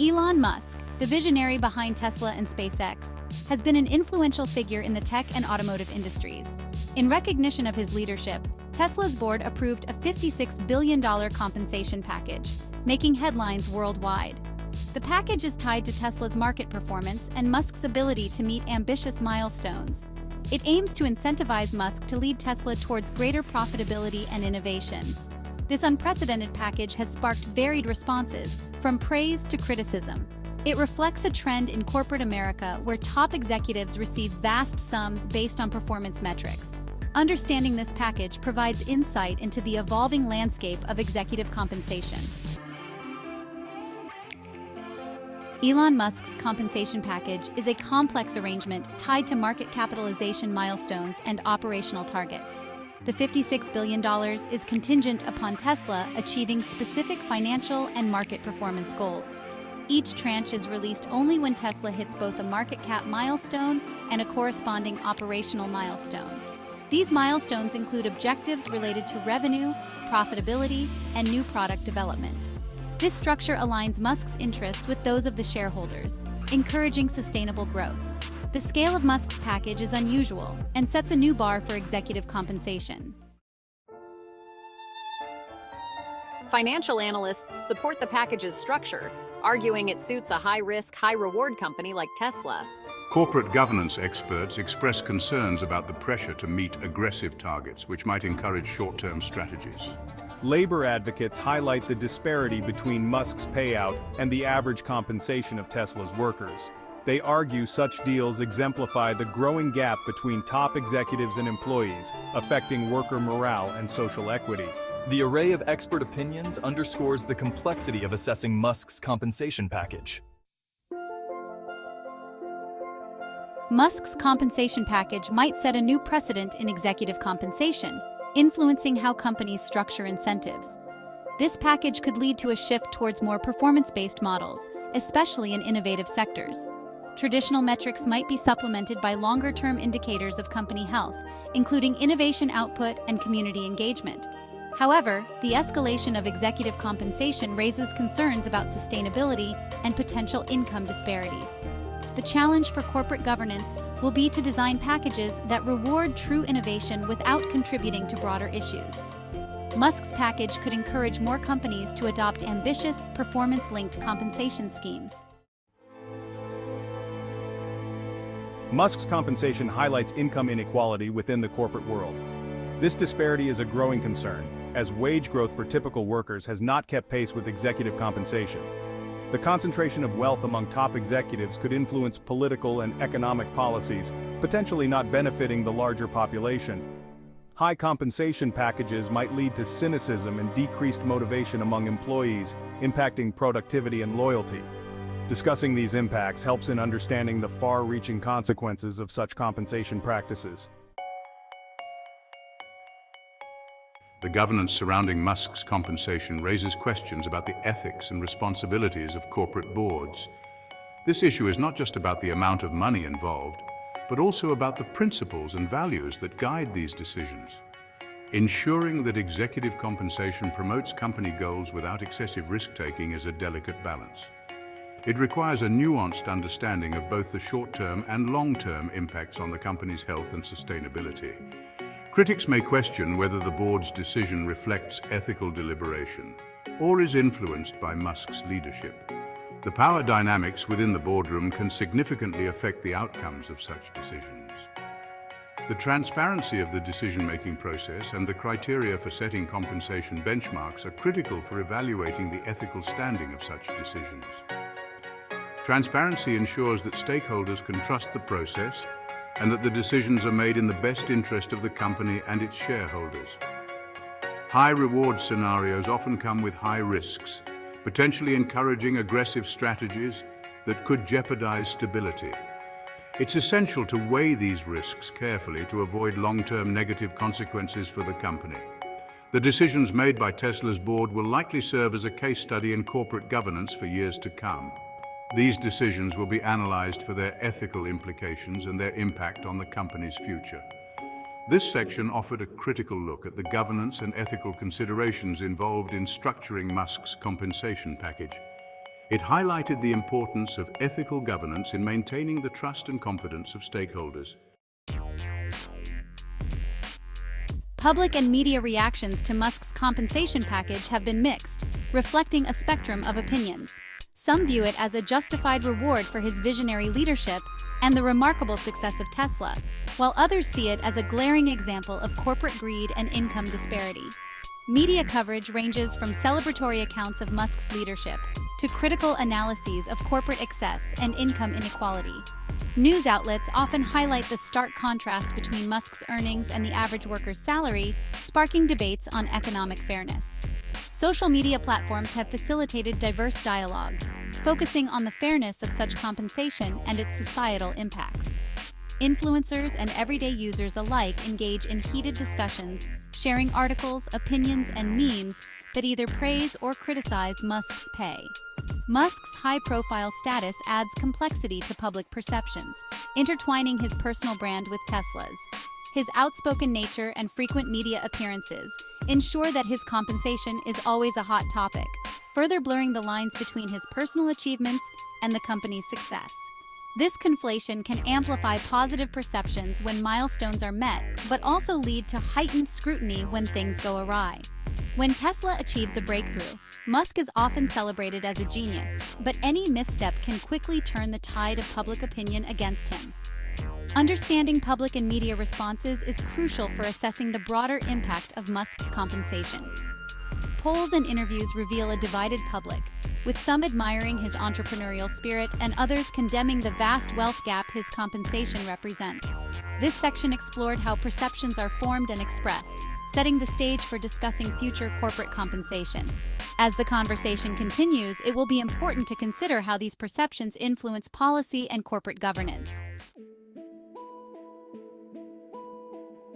Elon Musk, the visionary behind Tesla and SpaceX, has been an influential figure in the tech and automotive industries. In recognition of his leadership, Tesla's board approved a $56 billion compensation package, making headlines worldwide. The package is tied to Tesla's market performance and Musk's ability to meet ambitious milestones. It aims to incentivize Musk to lead Tesla towards greater profitability and innovation. This unprecedented package has sparked varied responses, from praise to criticism. It reflects a trend in corporate America where top executives receive vast sums based on performance metrics. Understanding this package provides insight into the evolving landscape of executive compensation. Elon Musk's compensation package is a complex arrangement tied to market capitalization milestones and operational targets. The $56 billion is contingent upon Tesla achieving specific financial and market performance goals. Each tranche is released only when Tesla hits both a market cap milestone and a corresponding operational milestone. These milestones include objectives related to revenue, profitability, and new product development. This structure aligns Musk's interests with those of the shareholders, encouraging sustainable growth. The scale of Musk's package is unusual and sets a new bar for executive compensation. Financial analysts support the package's structure, arguing it suits a high-risk, high-reward company like Tesla. Corporate governance experts express concerns about the pressure to meet aggressive targets, which might encourage short-term strategies. Labor advocates highlight the disparity between Musk's payout and the average compensation of Tesla's workers. They argue such deals exemplify the growing gap between top executives and employees, affecting worker morale and social equity. The array of expert opinions underscores the complexity of assessing Musk's compensation package. Musk's compensation package might set a new precedent in executive compensation, influencing how companies structure incentives. This package could lead to a shift towards more performance-based models, especially in innovative sectors. Traditional metrics might be supplemented by longer-term indicators of company health, including innovation output and community engagement. However, the escalation of executive compensation raises concerns about sustainability and potential income disparities. The challenge for corporate governance will be to design packages that reward true innovation without contributing to broader issues. Musk's package could encourage more companies to adopt ambitious, performance-linked compensation schemes. Musk's compensation highlights income inequality within the corporate world. This disparity is a growing concern, as wage growth for typical workers has not kept pace with executive compensation. The concentration of wealth among top executives could influence political and economic policies, potentially not benefiting the larger population. High compensation packages might lead to cynicism and decreased motivation among employees, impacting productivity and loyalty. Discussing these impacts helps in understanding the far-reaching consequences of such compensation practices. The governance surrounding Musk's compensation raises questions about the ethics and responsibilities of corporate boards. This issue is not just about the amount of money involved, but also about the principles and values that guide these decisions. Ensuring that executive compensation promotes company goals without excessive risk-taking is a delicate balance. It requires a nuanced understanding of both the short-term and long-term impacts on the company's health and sustainability. Critics may question whether the board's decision reflects ethical deliberation or is influenced by Musk's leadership. The power dynamics within the boardroom can significantly affect the outcomes of such decisions. The transparency of the decision-making process and the criteria for setting compensation benchmarks are critical for evaluating the ethical standing of such decisions. Transparency ensures that stakeholders can trust the process and that the decisions are made in the best interest of the company and its shareholders. High reward scenarios often come with high risks, potentially encouraging aggressive strategies that could jeopardize stability. It's essential to weigh these risks carefully to avoid long-term negative consequences for the company. The decisions made by Tesla's board will likely serve as a case study in corporate governance for years to come. These decisions will be analyzed for their ethical implications and their impact on the company's future. This section offered a critical look at the governance and ethical considerations involved in structuring Musk's compensation package. It highlighted the importance of ethical governance in maintaining the trust and confidence of stakeholders. Public and media reactions to Musk's compensation package have been mixed, reflecting a spectrum of opinions. Some view it as a justified reward for his visionary leadership and the remarkable success of Tesla, while others see it as a glaring example of corporate greed and income disparity. Media coverage ranges from celebratory accounts of Musk's leadership to critical analyses of corporate excess and income inequality. News outlets often highlight the stark contrast between Musk's earnings and the average worker's salary, sparking debates on economic fairness. Social media platforms have facilitated diverse dialogues, focusing on the fairness of such compensation and its societal impacts. Influencers and everyday users alike engage in heated discussions, sharing articles, opinions, and memes that either praise or criticize Musk's pay. Musk's high-profile status adds complexity to public perceptions, intertwining his personal brand with Tesla's. His outspoken nature and frequent media appearances ensure that his compensation is always a hot topic, further blurring the lines between his personal achievements and the company's success. This conflation can amplify positive perceptions when milestones are met, but also lead to heightened scrutiny when things go awry. When Tesla achieves a breakthrough, Musk is often celebrated as a genius, but any misstep can quickly turn the tide of public opinion against him. Understanding public and media responses is crucial for assessing the broader impact of Musk's compensation. Polls and interviews reveal a divided public, with some admiring his entrepreneurial spirit and others condemning the vast wealth gap his compensation represents. This section explored how perceptions are formed and expressed, setting the stage for discussing future corporate compensation. As the conversation continues, it will be important to consider how these perceptions influence policy and corporate governance.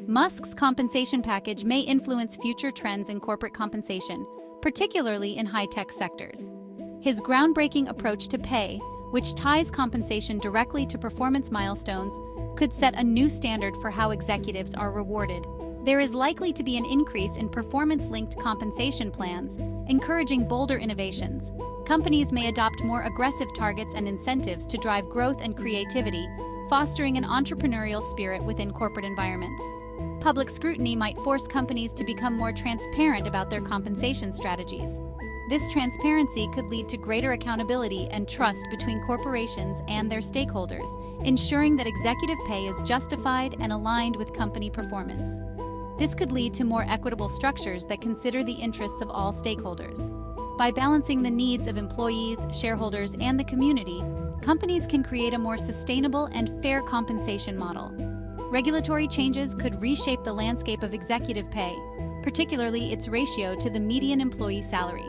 Musk's compensation package may influence future trends in corporate compensation, particularly in high-tech sectors. His groundbreaking approach to pay, which ties compensation directly to performance milestones, could set a new standard for how executives are rewarded. There is likely to be an increase in performance-linked compensation plans, encouraging bolder innovations. Companies may adopt more aggressive targets and incentives to drive growth and creativity, fostering an entrepreneurial spirit within corporate environments. Public scrutiny might force companies to become more transparent about their compensation strategies. This transparency could lead to greater accountability and trust between corporations and their stakeholders, ensuring that executive pay is justified and aligned with company performance. This could lead to more equitable structures that consider the interests of all stakeholders. By balancing the needs of employees, shareholders, and the community, companies can create a more sustainable and fair compensation model. Regulatory changes could reshape the landscape of executive pay, particularly its ratio to the median employee salary.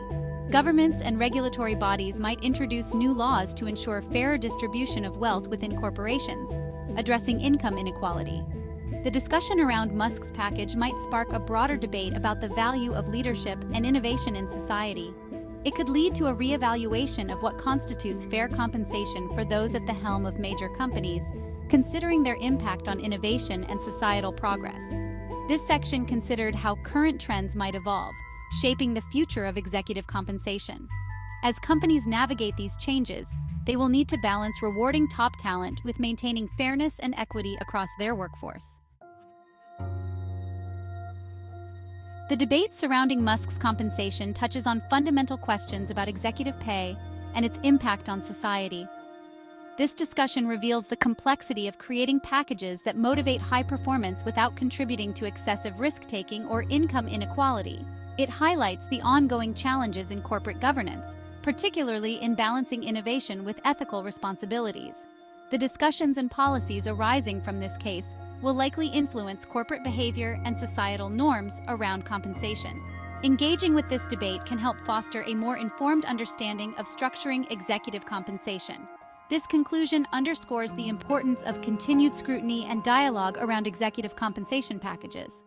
Governments and regulatory bodies might introduce new laws to ensure fairer distribution of wealth within corporations, addressing income inequality. The discussion around Musk's package might spark a broader debate about the value of leadership and innovation in society. It could lead to a reevaluation of what constitutes fair compensation for those at the helm of major companies, considering their impact on innovation and societal progress. This section considered how current trends might evolve, shaping the future of executive compensation. As companies navigate these changes, they will need to balance rewarding top talent with maintaining fairness and equity across their workforce. The debate surrounding Musk's compensation touches on fundamental questions about executive pay and its impact on society. This discussion reveals the complexity of creating packages that motivate high performance without contributing to excessive risk-taking or income inequality. It highlights the ongoing challenges in corporate governance, particularly in balancing innovation with ethical responsibilities. The discussions and policies arising from this case will likely influence corporate behavior and societal norms around compensation. Engaging with this debate can help foster a more informed understanding of structuring executive compensation. This conclusion underscores the importance of continued scrutiny and dialogue around executive compensation packages.